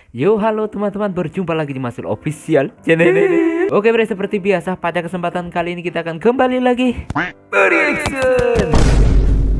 Yo, halo teman-teman, berjumpa lagi di Masul Official channel ini. Oke bre, seperti biasa pada kesempatan kali ini kita akan kembali lagi mereaction.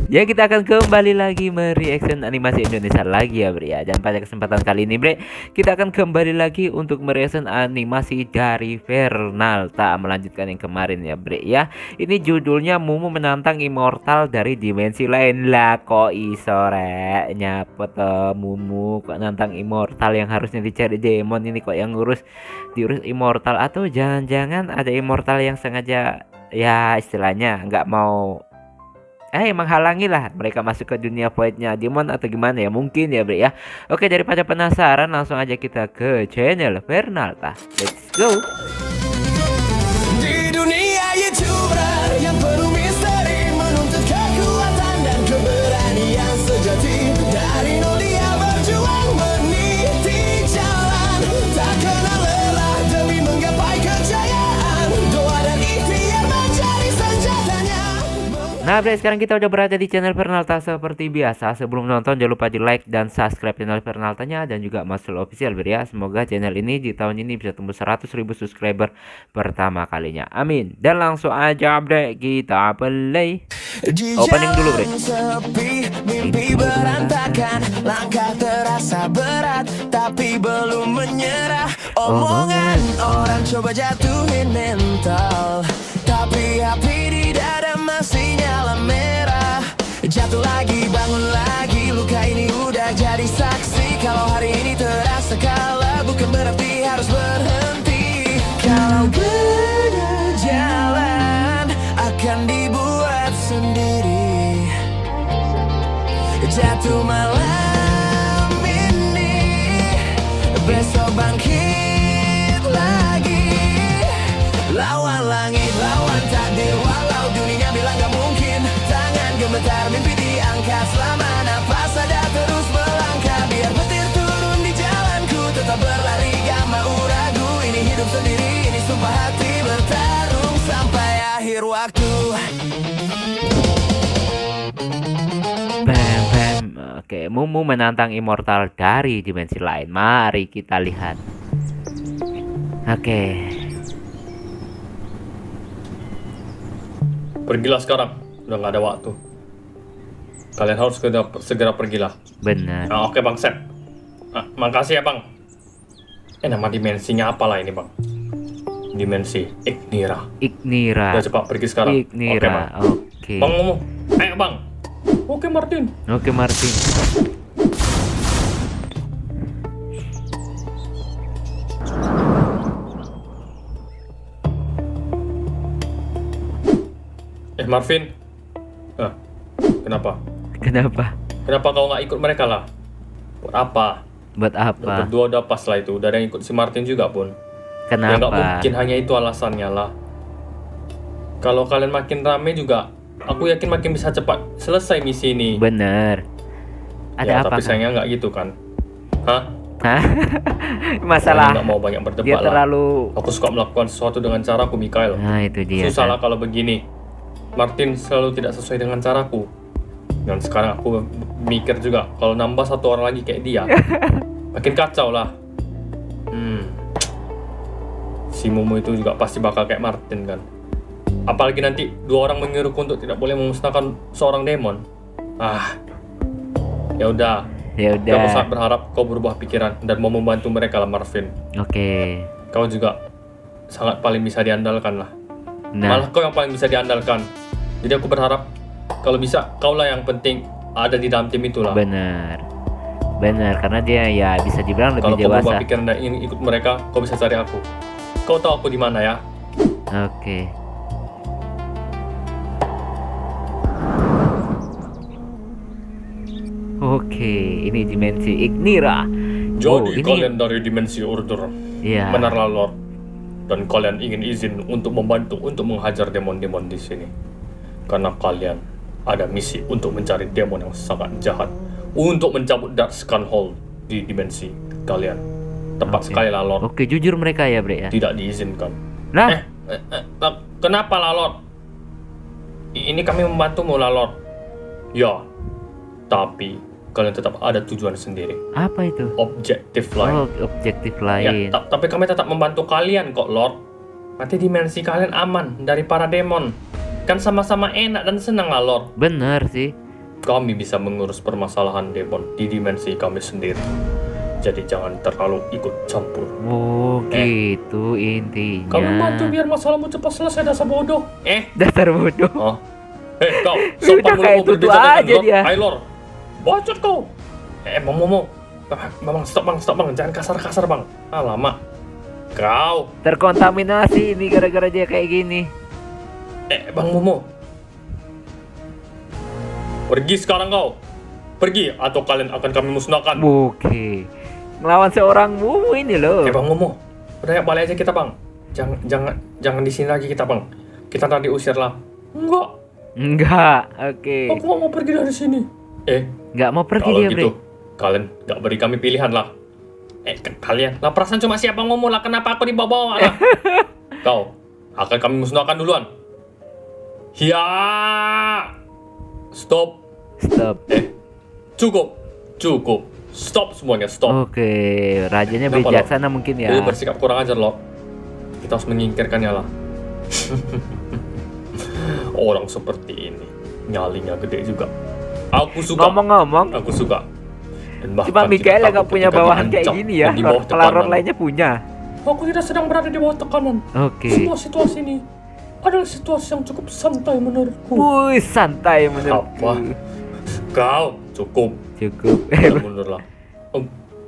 Ya, kita akan kembali lagi mereaction animasi Indonesia lagi ya bre ya. Dan pada kesempatan kali ini bre, kita akan kembali lagi untuk mereaction animasi dari Fernalta, melanjutkan yang kemarin ya bre ya. Ini judulnya Mumu menantang Immortal dari dimensi lain. Lah kok iso rek nyapet Mumu kok nantang Immortal, yang harusnya dicari demon ini kok yang diurus Immortal. Atau jangan-jangan ada Immortal yang sengaja ya istilahnya nggak mau menghalangi lah mereka masuk ke dunia voidnya demon atau gimana ya, mungkin ya bre ya. Oke, daripada penasaran langsung aja kita ke channel Fernalta. Let's go. Di dunia YouTuber yang penuh misteri, menuntut kekuatan dan keberanian sejati. Dari nol dia berjuang meniti jalan, tak kenal lelah demi menggapai kejayaan. Doa dan ikhtiar menjadi senjatanya. Nah bre, sekarang kita udah berada di channel Fernalta seperti biasa. Sebelum nonton jangan lupa di like dan subscribe channel Fernaltanya dan juga Masul Official bre ya. Semoga channel ini di tahun ini bisa tembus 100.000 subscriber pertama kalinya, amin. Dan langsung aja bre, kita play. Opening dulu bre. Sepi, mimpi berantakan, langkah terasa berat, tapi belum menyerah. Omongan orang coba jatuhin mental, tapi api di dada masih nyala merah. Jatuh lagi, bangun lagi, luka ini udah jadi saksi. Kalau hari ini terasa kalah, bukan berarti harus berhenti. Kalau berjalan akan dibuat sendiri. Jatuh malam ini, besok bangkit lagi. Lawan langit, lawan takdir, walau dunia bilang gak mungkin. Tangan gemetar, mimpi diangkat, selama napas ada terus melangkah. Biar petir turun di jalanku, tetap berlari gak mau ragu. Ini hidup sendiri, ini sumpah hati, bertarung sampai akhir waktu. Bam bam. Oke, Mumu menantang Immortal dari dimensi lain. Mari kita lihat. Oke. Pergilah sekarang, udah nggak ada waktu. Kalian harus segera pergilah. Benar. Nah, oke bang Sep. Makasih ya bang. Nama dimensinya apalah ini bang? Dimensi Ignira. Ignira. Udah cepat pergi sekarang. Ignira. Oke bang. Oke. Bang ngomong. Ayo bang. Oke Martin. Oke Martin. Marvin. Kenapa? Kenapa? Kenapa kau nggak ikut mereka lah? Buat apa? Buat apa? Berdua udah pas lah itu. Udah ada yang ikut si Martin juga pun. Ya nggak Kenapa? mungkin hanya itu alasannya lah. Kalau kalian makin rame juga, aku yakin makin bisa cepat selesai misi ini. Bener. Ada apa? Tapi sayangnya nggak gitu kan? Hah? Hah? Masalah. Nggak mau banyak berdebat Dia lah. terlalu. Aku suka melakukan sesuatu dengan caraku, Mikael. Nah itu dia. Susah kan? lah kalau begini. Martin selalu tidak sesuai dengan caraku. Dan sekarang aku mikir juga, kalau nambah satu orang lagi kayak dia, makin kacau lah. Si Mumu itu juga pasti bakal kayak Martin kan. Apalagi nanti dua orang menyuruhku untuk tidak boleh memusnahkan seorang demon. Ya udah. Aku sangat berharap kau berubah pikiran dan mau membantu mereka lah, Marvin. Oke. Kau juga sangat paling bisa diandalkan lah. Nah. Malah kau yang paling bisa diandalkan. Jadi aku berharap kalau bisa kaulah yang penting ada di dalam tim itulah. Benar. Karena dia ya bisa dibilang lebih Kalau kau dewasa. berubah pikiran dan ingin ikut mereka, kau bisa cari aku. Kau tahu aku di mana ya? Oke. Oke, ini dimensi Ignira. Jadi ini. kalian dari dimensi Order. Iya. Benarlah Lord. Dan kalian ingin izin untuk membantu untuk menghajar demon-demon di sini. Karena kalian ada misi untuk mencari demon yang sangat jahat, untuk mencabut Dark Hall di dimensi kalian. Tepat sekali lah Lord. Oke, jujur mereka ya bre ya. Tidak diizinkan. Lah? Kenapa lah Lord? Ini kami membantumu lah Lord. Ya, tapi kalian tetap ada tujuan sendiri. Apa itu? Objektif lain. Oh, objektif Ya, lain. tapi kami tetap membantu kalian kok, Lord. Nanti dimensi kalian aman dari para demon. Kan sama-sama enak dan senang lah, Lord. Bener sih. Kami bisa mengurus permasalahan demon di dimensi kami sendiri. Jadi jangan terlalu ikut campur. Oh, gitu intinya. Kamu bantu biar masalahmu cepat selesai, dasar bodoh. Dasar bodoh. Oh. Kau, Udah sopan kayak mulutmu tutu berbicara aja dengan dia. Lord. Hai, Lord. Bacot kau. Bang Momo. Bang, stop bang. Jangan kasar-kasar bang. Lama. Kau. Terkontaminasi ini gara-gara dia kayak gini. Bang Momo. Pergi sekarang kau. Pergi atau kalian akan kami musnahkan. Oke. Ngelawan seorang mumu ini loh. Bang Momo. Udah balik aja kita bang. Jangan di sini lagi kita bang. Kita tadi usir lah. Enggak. Oke. Aku nggak mau pergi dari sini. Nggak mau pergi Kalau dia, gitu, Bre. kalian nggak beri kami pilihan lah. Kalian lah, perasaan cuma siapa ngomong lah, kenapa aku dibawa lah? Kau akan kami musnahkan duluan. Ya, stop. Cukup. Stop semuanya, stop. Oke, rajanya Kenapa, bijaksana mungkin ya. Dia bersikap kurang ajar loh. Kita harus menyingkirkannya lah. Orang seperti ini nyalinya gede juga. Aku suka. Ngomong-ngomong, Aku suka. Dan bahkan cuma Mikael tidak yang gak takut punya ketika bawahan kayak diancam gini ya. dan di bawah Pelaror tekanan. lainnya punya. Aku tidak sedang berada di bawah tekanan. Oke. Semua situasi ini adalah situasi yang cukup santai menurutku. Wih, santai menurutku. Apa? Kau cukup. Cukup. Mundur lah.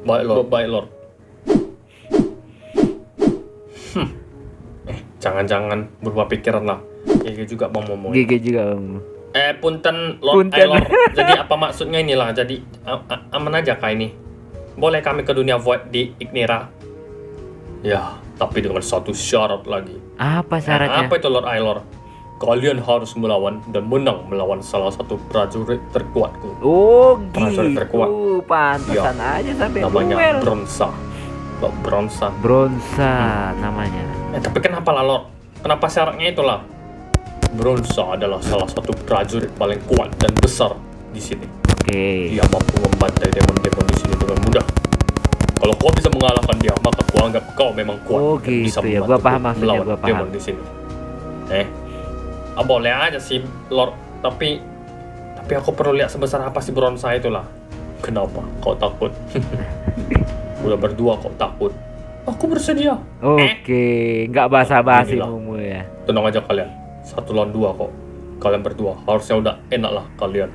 Baik Lord. Jangan-jangan berubah pikiran lah. Kayak juga Bang Momo. Gigi juga, Bang. Punten Lord. Punten. Lord. Jadi apa maksudnya inilah? Jadi aman aja kah ini? Boleh kami ke dunia void di Ignera? Ya, tapi dengan satu syarat lagi. Apa syaratnya? Apa itu Lord Aylor? Kalian harus melawan dan menang melawan salah satu prajurit terkuatku. Oh, Prajurit gitu. terkuat. Pantesan aja sampai Namanya duel. Bronsa. Bronsa. Bronsa namanya. Tapi kenapa lah Lord? Kenapa syaratnya itulah? Bronsa adalah salah satu prajurit paling kuat dan besar di sini. Oke. Dia mampu membantai demon-demon di sini dengan mudah. Kalau kau bisa mengalahkan dia, maka kau anggap kau memang kuat Oh, dan bisa gitu ya. membantu Gua paham maksudnya, melawan gua paham. demon di sini. Boleh aja sih Lord, tapi aku perlu lihat sebesar apa sih Bronsa itulah. Kenapa kau takut? Udah berdua kau takut? Aku bersedia. Oke, nggak basa-basi Inilah. mumu ya. Tenang aja kalian. 1 lawan 2 kok. Kalian berdua harusnya udah enak lah kalian.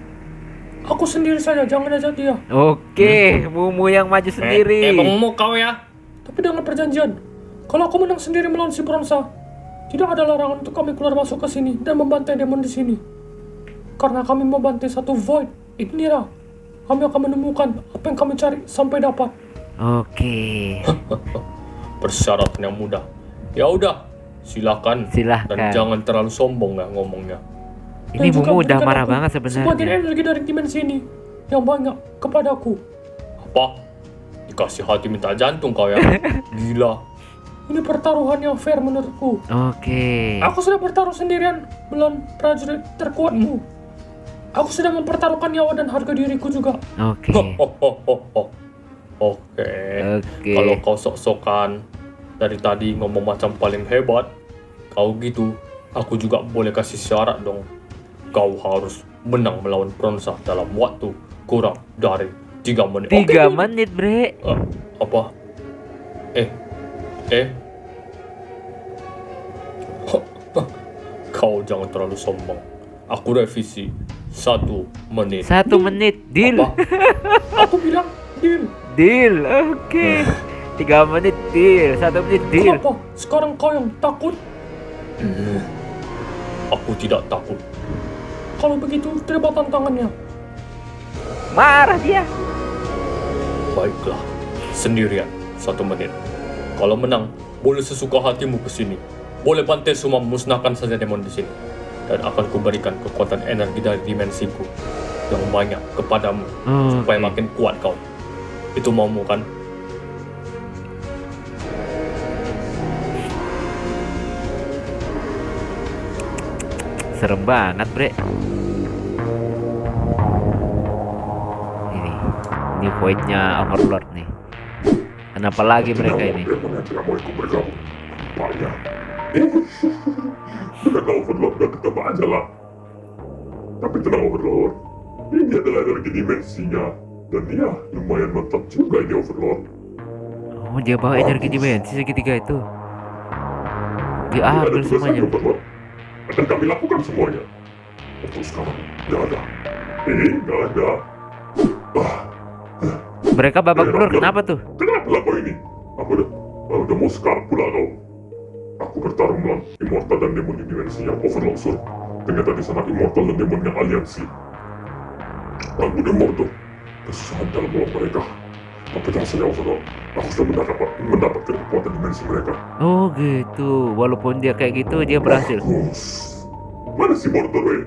Aku sendiri saja, jangan ajak dia. Oke, mumu yang maju sendiri. Mau kau ya? Tapi dengan perjanjian, kalau aku menang sendiri melawan si Bronsa, tidak ada larangan untuk kami keluar masuk ke sini dan membantai demon di sini. Karena kami membantai satu void, Ignera. Kami akan menemukan apa yang kami cari sampai dapat. Oke. Persyaratan yang mudah. Ya udah, silakan. Silahkan. Dan jangan terlalu sombong ya ngomongnya. Ini Dan juga mumu udah berikan marah aku banget sebagian sebenarnya. energi dari dimensi ini yang banyak kepadaku. Apa? Dikasih hati minta jantung kau ya? Gila. Ini pertaruhan yang fair menurutku. Oke. Aku sudah bertaruh sendirian melawan prajurit terkuatmu. Aku sudah mempertaruhkan nyawa dan harga diriku juga. Oke. Oke. Oke. Kalau kau sok-sokan dari tadi ngomong macam paling hebat, kau gitu, aku juga boleh kasih syarat dong. Kau harus menang melawan Bronsa dalam waktu kurang dari 3 menit. 3 menit, Bre. Apa? Kau jangan terlalu sombong. Aku revisi 1 menit. 1 menit, deal. Apa? Aku bilang deal. Deal. Oke. 3 menit deal, 1 menit deal. Kenapa? Sekarang kau yang takut? Aku tidak takut. Kalau begitu, terima tantangannya. Marah dia. Baiklah, sendirian 1 menit. Kalau menang, boleh sesuka hatimu ke sini. Boleh bantai semua musnahkan saja demon di sini. Dan akan kuberikan kekuatan energi dari dimensiku yang banyak kepadamu supaya makin kuat kau. Itu maumu kan? Serem banget, Bre. Ini. Void-nya Overlord nih. Kenapa lagi mereka ini? Demon yang tidak mau ikut bergabung. Banyak. Mereka Overlord udah ketebak aja lah. Tapi tenang Overlord. Ini adalah energi dimensinya. Dan dia lumayan mantap juga ini Overlord. Oh, dia bawa energi dimensi segitiga itu. Dia Ada ambil tugas semuanya. lagi, Overlord. Akan kami lakukan semuanya. Untuk sekarang, nggak ada. Nggak ada. Mereka babak belur, kenapa tuh? Kenapa kau ini? Udah mau sekarang pula kau. Aku bertarung melawan Immortal dan demon dimensi yang Overlord suruh. Ternyata di sana Immortal dan demon yang aliansi. Aku demon tuh kesusahan dalam melawan mereka. Tapi jangan saja Overlord. Aku sudah mendapatkan kekuatan dimensi mereka. Oh gitu, walaupun dia kayak gitu dia berhasil. Bagus. Mana si Mortal Ray?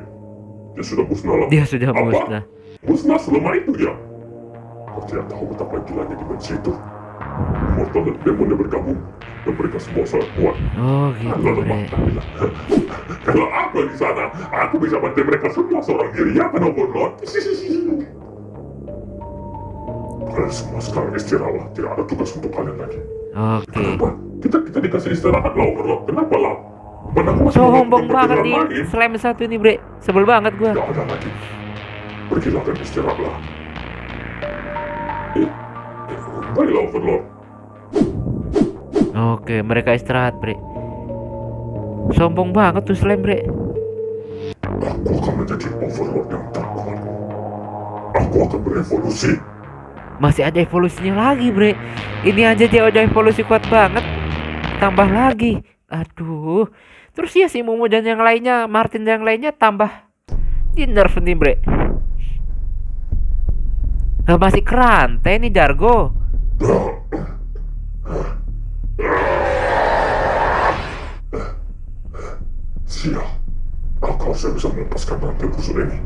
Dia sudah musnah lah. Dia sudah Apa? musnah. Musnah selama itu dia. Kau tidak tahu betapa gilanya dimensi itu. Immortal dan demonnya bergabung dan mereka semua sangat kuat. Oh gitu, Lalu Bre. kalau aku di sana, aku bisa bantu mereka semua seorang diri ya kan Overlord. Kalian semua sekarang istirahatlah, tidak ada tugas untuk kalian lagi. Oke. Kenapa? Kita dikasih istirahat lah Overlord. Kenapa lah? Mana aku masih Sombong melakukan banget pekerjaan nih lain? slam satu ini, Bre. Sebel banget gua. Tidak ada lagi. Pergilah dan istirahatlah. Baiklah Overlord. Oke, mereka istirahat, Bre. Sombong banget tuh slam, Bre. Aku akan menjadi Overlord yang terkuat. Aku akan berevolusi. Masih ada evolusinya lagi, Bre. Ini aja dia udah evolusi kuat banget. Tambah lagi. Aduh. Terus ya si Momo dan yang lainnya, Martin dan yang lainnya tambah di nerf nih, Bre. Nah, masih kerantai nih Jargo. Sial, aku harusnya bisa melepaskan rantai busuk ini.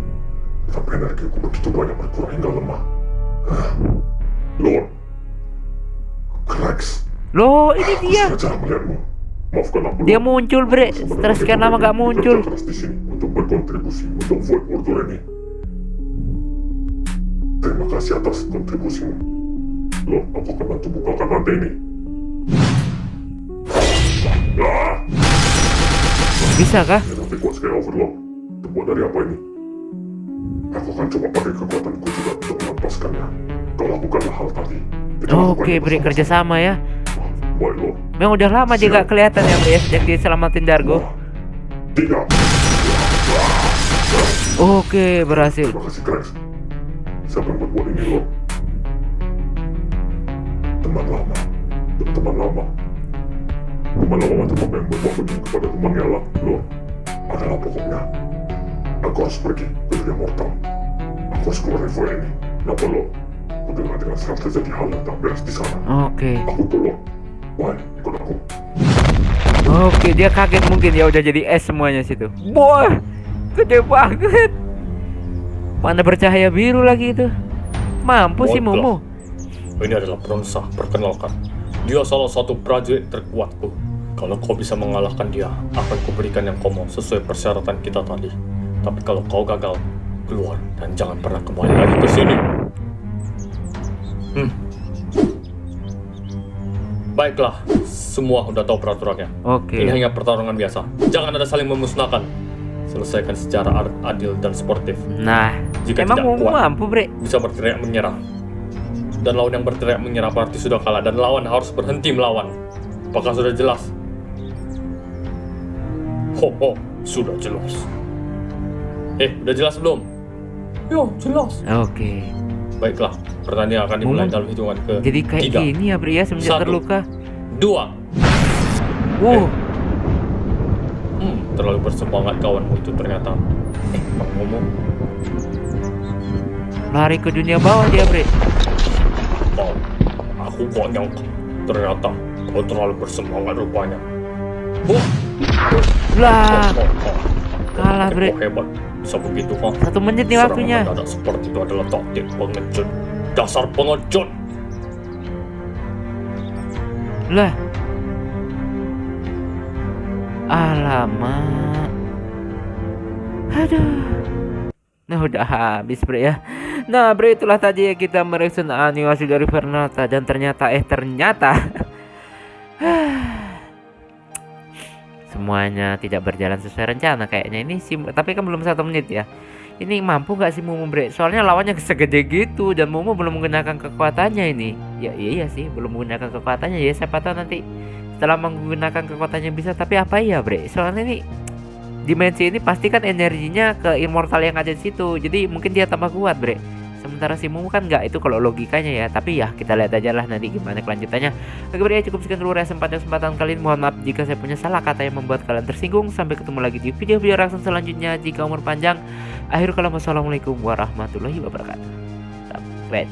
Tapi energiku begitu banyak berkurang hingga lemah. Lord, Krax, Loh, ini dia. aku sengaja melihatmu. Maafkan aku. Dia Lord. muncul, Bre. Aku Setelah sebenarnya sekian lama gak muncul. bekerja keras di sini untuk berkontribusi untuk Void Order ini. Terima kasih atas kontribusimu. Lord, aku akan bantu bukakan rantai ini. Bisa kah? Tapi kuat sekali Overlord. Terbuat dari apa ini? Aku akan coba pakai kekuatanku juga untuk melepaskannya. Kau lakukanlah hal tadi. Kita Oke, lakukannya Bre, bersama-sama. kerjasama ya. Baik, Lord. Memang udah lama dia gak kelihatan ya, Bre, sejak dia selamatin Jargo. 3. Oke, berhasil. Terima kasih, Krax. Siapa yang berbuat ini, Lord? Teman lama. Teman lama. Teman lama macam apa yang berbuat begini kepada temannya lah, Lord? Adalah pokoknya. Aku harus pergi ke dunia mortal. Aku harus keluar dari void ini. Kenapa, Lord? Bagaimana dengan sekarang terjadi hal yang tak beres di sana? Oke. Aku tolong. Why, ikut aku. Oke, dia kaget mungkin ya udah jadi es semuanya situ. Wah, gede banget. Mana bercahaya biru lagi itu. Mampu sih Bodoh. Momo. Ini adalah Bronsa, perkenalkan. Dia salah satu prajurit terkuatku. Kalau kau bisa mengalahkan dia, akan kuberikan yang kau mau sesuai persyaratan kita tadi. Tapi kalau kau gagal, keluar dan jangan pernah kembali lagi ke sini. Baiklah, semua udah tahu peraturannya. Oke. Ini hanya pertarungan biasa. Jangan ada saling memusnahkan. Selesaikan secara adil dan sportif. Nah, Jika emang tidak Momo kuat, mampu, Bre. bisa berteriak menyerah. Dan lawan yang berteriak menyerah berarti sudah kalah. Dan lawan harus berhenti melawan. Apakah sudah jelas? Ho, sudah jelas. Udah jelas belum? Yo, jelas. Oke. Baiklah, pertandingan akan dimulai Momo dalam hitungan ke jadi kayak 3, gini ya, Bre, ya, semenjak 1. terluka. 2. Wow. Terlalu bersemangat kawanmu itu ternyata. Bang Momo. Lari ke dunia bawah dia, Bre. Oh, aku kok nyangka. Ternyata kau terlalu bersemangat rupanya. Lah, kalah, Bre. Kau hebat. Bisa begitu, kah? 1 menit nih waktunya. Serangan mendadak seperti itu adalah taktik pengecut. Dasar pengecut. Lah. Alamak. Aduh. Nah, udah habis, Bre, ya. Nah bre, itulah tadi ya kita mereaction animasi dari Fernata. Dan ternyata semuanya tidak berjalan sesuai rencana kayaknya. Ini sih, tapi kan belum 1 menit ya. Ini mampu nggak sih Mumu bre? Soalnya lawannya segede gitu dan Mumu belum menggunakan kekuatannya ini. Ya iya sih, belum menggunakan kekuatannya ya. Siapa tahu nanti setelah menggunakan kekuatannya bisa. Tapi apa ya bre? Soalnya ini dimensi ini pasti kan energinya ke immortal yang ada di situ. Jadi mungkin dia tambah kuat bre. Sementara si Mumu kan nggak, itu kalau logikanya ya. Tapi ya kita lihat aja lah nanti gimana kelanjutannya. Oke bre, cukup sekian dulu kesempatan kali ini. Mohon maaf jika saya punya salah kata yang membuat kalian tersinggung. Sampai ketemu lagi di video-video reaction selanjutnya. Jika umur panjang, akhir kalam, wassalamualaikum warahmatullahi wabarakatuh. Sampai